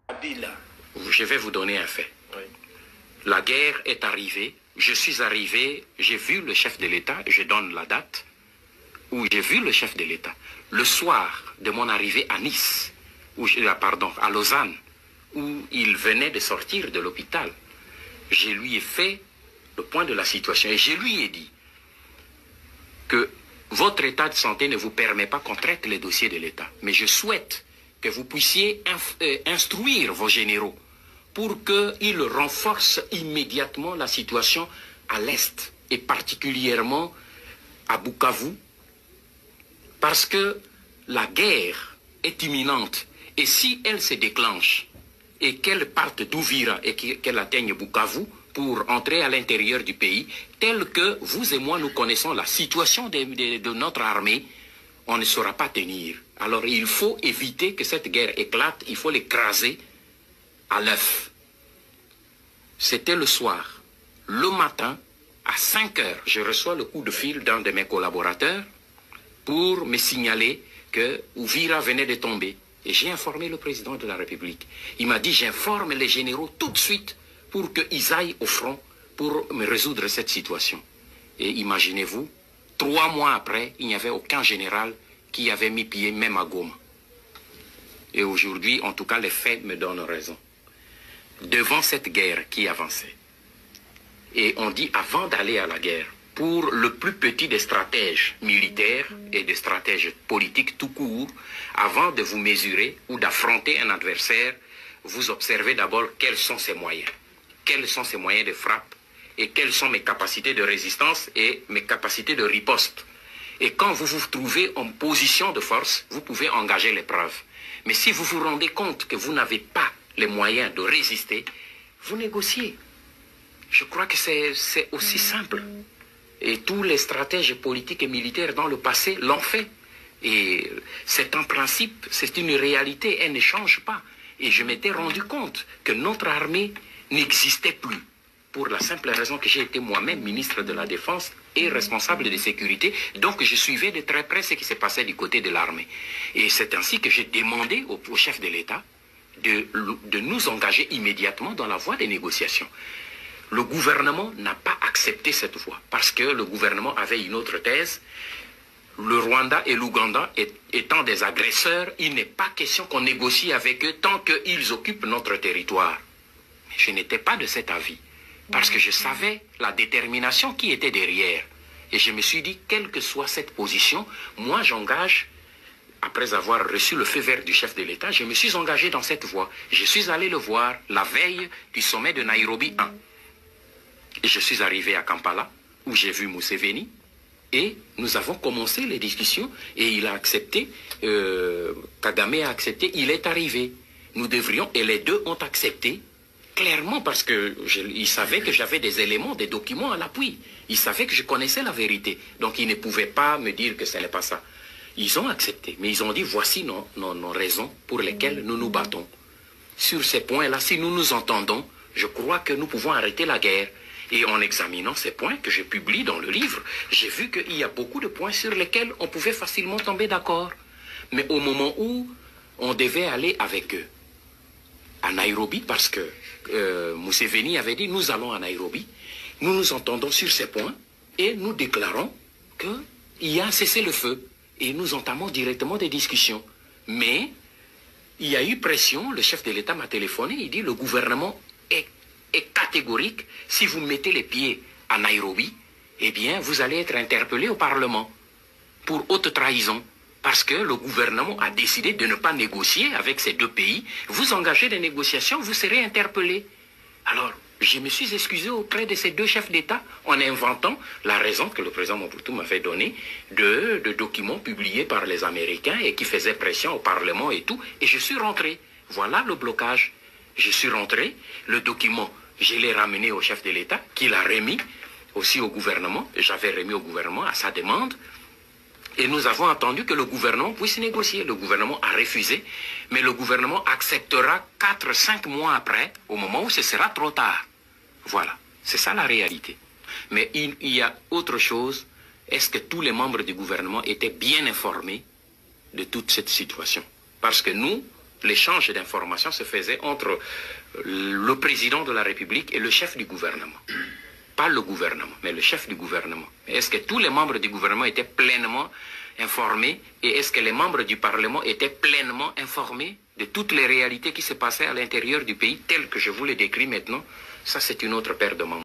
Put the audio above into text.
Je vais vous donner un fait. Oui. La guerre est arrivée, je suis arrivé, j'ai vu le chef de l'État, je donne la date, où j'ai vu le chef de l'État. Le soir de mon arrivée à Nice, à Lausanne, où il venait de sortir de l'hôpital, je lui ai fait le point de la situation et je lui ai dit que votre état de santé ne vous permet pas qu'on traite les dossiers de l'État. Mais je souhaite que vous puissiez instruire vos généraux pour qu'ils renforcent immédiatement la situation à l'Est et particulièrement à Bukavu, parce que la guerre est imminente. Et si elle se déclenche et qu'elle parte d'Ouvira et qu'elle atteigne Bukavu pour entrer à l'intérieur du pays, tel que vous et moi nous connaissons la situation de notre armée, on ne saura pas tenir. Alors il faut éviter que cette guerre éclate, il faut l'écraser à l'œuf. C'était le soir. Le matin, à 5 heures, je reçois le coup de fil d'un de mes collaborateurs pour me signaler que Ouvira venait de tomber. Et j'ai informé le président de la République. Il m'a dit, j'informe les généraux tout de suite pour qu'ils aillent au front pour me résoudre cette situation. Et imaginez-vous, 3 mois après, il n'y avait aucun général qui avait mis pied même à Goma. Et aujourd'hui, en tout cas, les faits me donnent raison. Devant cette guerre qui avançait, et on dit avant d'aller à la guerre, pour le plus petit des stratèges militaires et des stratèges politiques tout court, avant de vous mesurer ou d'affronter un adversaire, vous observez d'abord quels sont ses moyens. Quels sont ses moyens de frappe et quelles sont mes capacités de résistance et mes capacités de riposte. Et quand vous vous trouvez en position de force, vous pouvez engager l'épreuve. Mais si vous vous rendez compte que vous n'avez pas les moyens de résister, vous négociez. Je crois que c'est aussi simple. Et tous les stratèges politiques et militaires dans le passé l'ont fait. Et c'est un principe, c'est une réalité, elle ne change pas. Et je m'étais rendu compte que notre armée n'existait plus. Pour la simple raison que j'ai été moi-même ministre de la Défense et responsable de sécurité. Donc je suivais de très près ce qui se passait du côté de l'armée. Et c'est ainsi que j'ai demandé au chef de l'État de nous engager immédiatement dans la voie des négociations. Le gouvernement n'a pas accepté cette voie parce que le gouvernement avait une autre thèse. Le Rwanda et l'Ouganda étant des agresseurs, il n'est pas question qu'on négocie avec eux tant qu'ils occupent notre territoire. Mais je n'étais pas de cet avis parce que je savais la détermination qui était derrière. Et je me suis dit, quelle que soit cette position, moi j'engage, après avoir reçu le feu vert du chef de l'État, je me suis engagé dans cette voie. Je suis allé le voir la veille du sommet de Nairobi 1. Et je suis arrivé à Kampala, où j'ai vu Museveni, et nous avons commencé les discussions, et il a accepté, Kagame a accepté, il est arrivé. Nous devrions, et les deux ont accepté, clairement, parce qu'ils savaient que j'avais des éléments, des documents à l'appui. Ils savaient que je connaissais la vérité. Donc ils ne pouvaient pas me dire que ce n'est pas ça. Ils ont accepté, mais ils ont dit, voici nos raisons pour lesquelles nous nous battons. Sur ces points-là, si nous nous entendons, je crois que nous pouvons arrêter la guerre. Et en examinant ces points que je publie dans le livre, j'ai vu qu'il y a beaucoup de points sur lesquels on pouvait facilement tomber d'accord. Mais au moment où on devait aller avec eux à Nairobi, parce que Museveni avait dit, nous allons à Nairobi, nous nous entendons sur ces points et nous déclarons qu'il y a un cessez-le-feu. Et nous entamons directement des discussions. Mais il y a eu pression, le chef de l'État m'a téléphoné, il dit, le gouvernement est catégorique, si vous mettez les pieds à Nairobi, eh bien, vous allez être interpellé au Parlement pour haute trahison. Parce que le gouvernement a décidé de ne pas négocier avec ces deux pays. Vous engagez des négociations, vous serez interpellé. Alors, je me suis excusé auprès de ces deux chefs d'État en inventant la raison que le président Mobutu m'avait donnée de documents publiés par les Américains et qui faisaient pression au Parlement et tout. Et je suis rentré. Voilà le blocage. Je suis rentré. Le document, je l'ai ramené au chef de l'État, qui l'a remis aussi au gouvernement. J'avais remis au gouvernement à sa demande. Et nous avons attendu que le gouvernement puisse négocier. Le gouvernement a refusé, mais le gouvernement acceptera 4-5 mois après, au moment où ce sera trop tard. Voilà, c'est ça la réalité. Mais il y a autre chose. Est-ce que tous les membres du gouvernement étaient bien informés de toute cette situation? Parce que nous, l'échange d'informations se faisait entre le président de la République et le chef du gouvernement. Pas le gouvernement, mais le chef du gouvernement. Est-ce que tous les membres du gouvernement étaient pleinement informés et est-ce que les membres du Parlement étaient pleinement informés de toutes les réalités qui se passaient à l'intérieur du pays telles que je vous les décris maintenant? Ça, c'est une autre paire de manches.